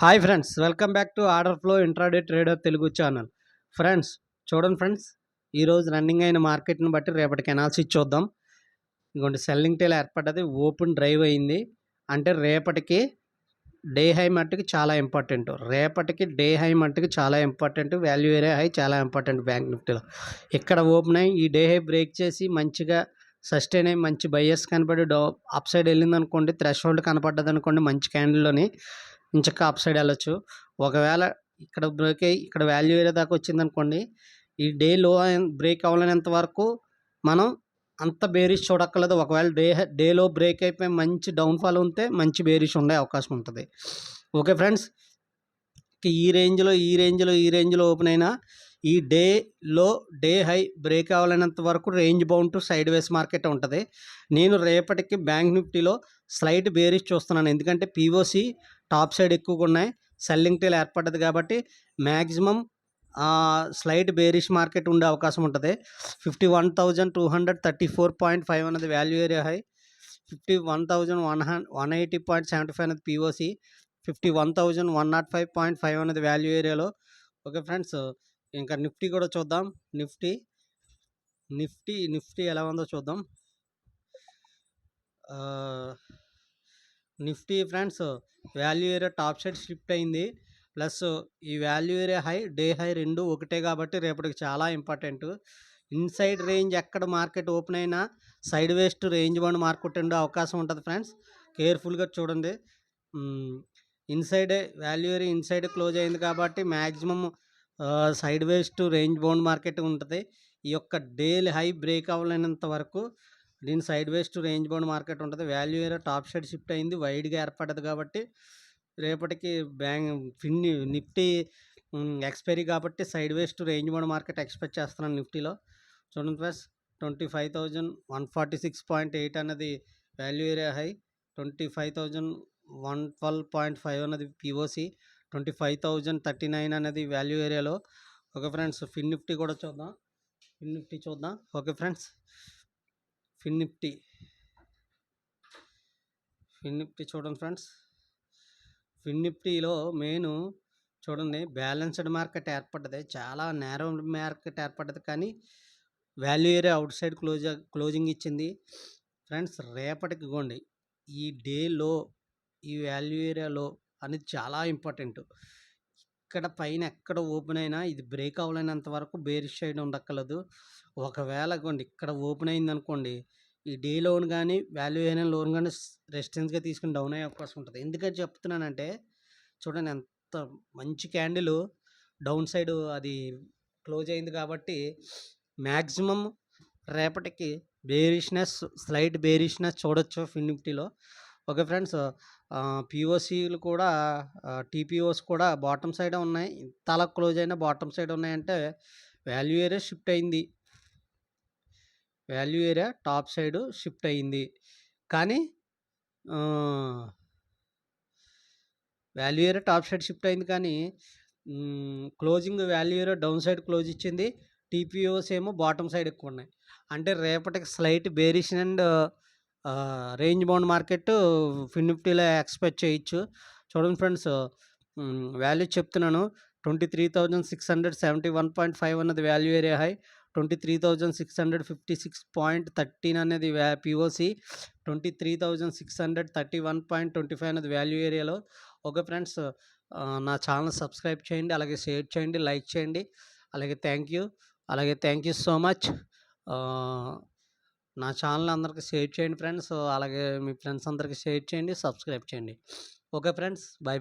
Hi friends, welcome back to order flow intraday trader Telugu channel. Friends చూడండి friends, ఈరోజు running అయిన మార్కెట్ని బట్టి రేపటికి అనాలిసిస్ చూద్దాం. ఇంకోటి సెల్లింగ్ టేల్ ఏర్పడ్డది, ఓపెన్ డ్రైవ్ అయింది. అంటే రేపటికి డే హై మట్టుకు చాలా ఇంపార్టెంట్. వాల్యూ ఏరియా హై చాలా ఇంపార్టెంట్. బ్యాంక్ నిఫ్టీలో ఇక్కడ ఓపెన్ అయ్యి ఈ డే హై బ్రేక్ చేసి మంచిగా సస్టైన్ అయ్యి మంచి బయర్స్ కనపడి అప్ సైడ్ వెళ్ళింది అనుకోండి, థ్రెష్ హోల్డ్ కనపడ్డది అనుకోండి, మంచి క్యాండిల్లోని ఇంచక్క అప్ సైడ్ వెళ్ళొచ్చు. ఒకవేళ ఇక్కడ బ్రేక్ అయ్యి ఇక్కడ వాల్యూ ఏరియా దాకా వచ్చిందనుకోండి, ఈ డే లో బ్రేక్ అవ్వలేనంత వరకు మనం అంత బేరిష్ చూడక్కర్లేదు. ఒకవేళ డేలో బ్రేక్ అయిపోయి మంచి డౌన్ఫాల్ ఉంటే మంచి బేరిష్ ఉండే అవకాశం ఉంటుంది. ఓకే ఫ్రెండ్స్, ఈ రేంజ్లో ఓపెన్ అయినా ఈ డే హై బ్రేక్ అవ్వలేనంత వరకు range bound to side ways market ఉంటుంది. నేను రేపటికి బ్యాంక్ నిఫ్టీలో స్లైట్ బేరిష్ చూస్తున్నాను. ఎందుకంటే పీఓసి టాప్ సైడ్ ఎక్కువగా ఉన్నాయి, సెల్లింగ్ టేల్ ఏర్పడ్డది కాబట్టి మ్యాక్సిమం స్లైట్ బేరిష్ మార్కెట్ ఉండే అవకాశం ఉంటుంది. 51,234.5 అన్నది వాల్యూ ఏరియా హై, 51,180.75 అనేది పీఓసి, 51,105.5 అనేది వాల్యూ ఏరియాలో. ఓకే ఫ్రెండ్స్, ఇంకా నిఫ్టీ కూడా చూద్దాం. నిఫ్టీ ఎలా ఉందో చూద్దాం. Nifty friends value area top side shift అయింది. ప్లస్ ఈ value area high, day high రెండు ఒకటే కాబట్టి రేపటికి చాలా ఇంపార్టెంట్. ఇన్సైడ్ రేంజ్ ఎక్కడ మార్కెట్ ఓపెన్ అయినా side waste range bound market ఉండే అవకాశం ఉంటుంది ఫ్రెండ్స్. కేర్ఫుల్గా చూడండి. వాల్యూ ఏరియా ఇన్సైడ్ క్లోజ్ అయింది కాబట్టి maximum sideways range bound market ఉంటుంది. ఈ యొక్క డే హై బ్రేక్ అవ్వలేనంత వరకు దీని sideways range bound market ఉంటుంది. Value area top side shift అయింది, వైడ్గా ఏర్పడ్డది కాబట్టి రేపటికి నిఫ్టీ ఎక్స్పైరీ కాబట్టి sideways range bound market expect చేస్తున్నాను నిఫ్టీలో. చూడండి ప్లస్ 25,146.8 అన్నది వాల్యూ ఏరియా హై, 25,112.5 అన్నది పిఓసి, 25,039 అనేది వాల్యూ ఏరియాలో. ఓకే ఫ్రెండ్స్, ఫిన్ నిఫ్టీ కూడా చూద్దాం. ఓకే ఫ్రెండ్స్, ఫిన్ నిఫ్టీ చూడండి ఫ్రెండ్స్. ఫిన్ నిఫ్టీలో మెయిన్ చూడండి, బ్యాలెన్స్డ్ మార్కెట్ ఏర్పడ్డది, చాలా నేరో మార్కెట్ ఏర్పడ్డది, కానీ value area out side closing ఇచ్చింది ఫ్రెండ్స్. రేపటికి ఇగోండి ఈ డేలో ఈ వాల్యూ ఏరియాలో అనేది చాలా ఇంపార్టెంట్. ఇక్కడ పైన ఎక్కడ ఓపెన్ అయినా ఇది బ్రేక్ అవ్వలేనంత వరకు బేరిష్ సైడ్ ఉండక్కర్లేదు. ఒకవేళ ఇగోండి ఇక్కడ ఓపెన్ అయింది అనుకోండి, ఈ డే లోన్ కానీ వాల్యూ అయిన లోన్ కానీ రెసిస్టెన్స్గా తీసుకుని డౌన్ అయ్యే అవకాశం ఉంటుంది. ఎందుకని చెప్తున్నానంటే చూడండి, ఎంత మంచి క్యాండిల్ డౌన్ సైడ్ అది క్లోజ్ అయింది కాబట్టి మ్యాక్సిమం రేపటికి స్లైట్ బేరిష్నెస్ చూడొచ్చు ఫిన్ నిఫ్టీలో. ఓకే ఫ్రెండ్స్, పిఓసీలు కూడా టీపీఓస్ కూడా బాటమ్ సైడే ఉన్నాయి. ఇంతలా క్లోజ్ అయినా బాటమ్ సైడ్ ఉన్నాయంటే వాల్యూ ఏరియా షిఫ్ట్ అయింది, value area top side shift అయింది. కానీ value area top side shift అయింది కానీ closing value area down side close ఇచ్చింది. టీపీఓస్ ఏమో బాటమ్ సైడ్ ఎక్కువ ఉన్నాయి. అంటే రేపటికి slight bearish and range bound market Fin నిఫ్టీలో ఎక్స్పెక్ట్ చేయొచ్చు. చూడండి ఫ్రెండ్స్, వాల్యూ చెప్తున్నాను. 23,671.5 అన్నది వాల్యూ ఏరియా హై, 23,656.13 అనేది పిఓసి, 23,631.25 అనేది వాల్యూ ఏరియాలో. ఓకే ఫ్రెండ్స్, నా ఛానల్ సబ్స్క్రైబ్ చేయండి, అలాగే షేర్ చేయండి, లైక్ చేయండి. అలాగే థ్యాంక్ యూ సో మచ్. నా ఛానల్ అందరికీ షేర్ చేయండి ఫ్రెండ్స్, అలాగే మీ ఫ్రెండ్స్ అందరికీ షేర్ చేయండి, సబ్స్క్రైబ్ చేయండి. Okay friends, bye.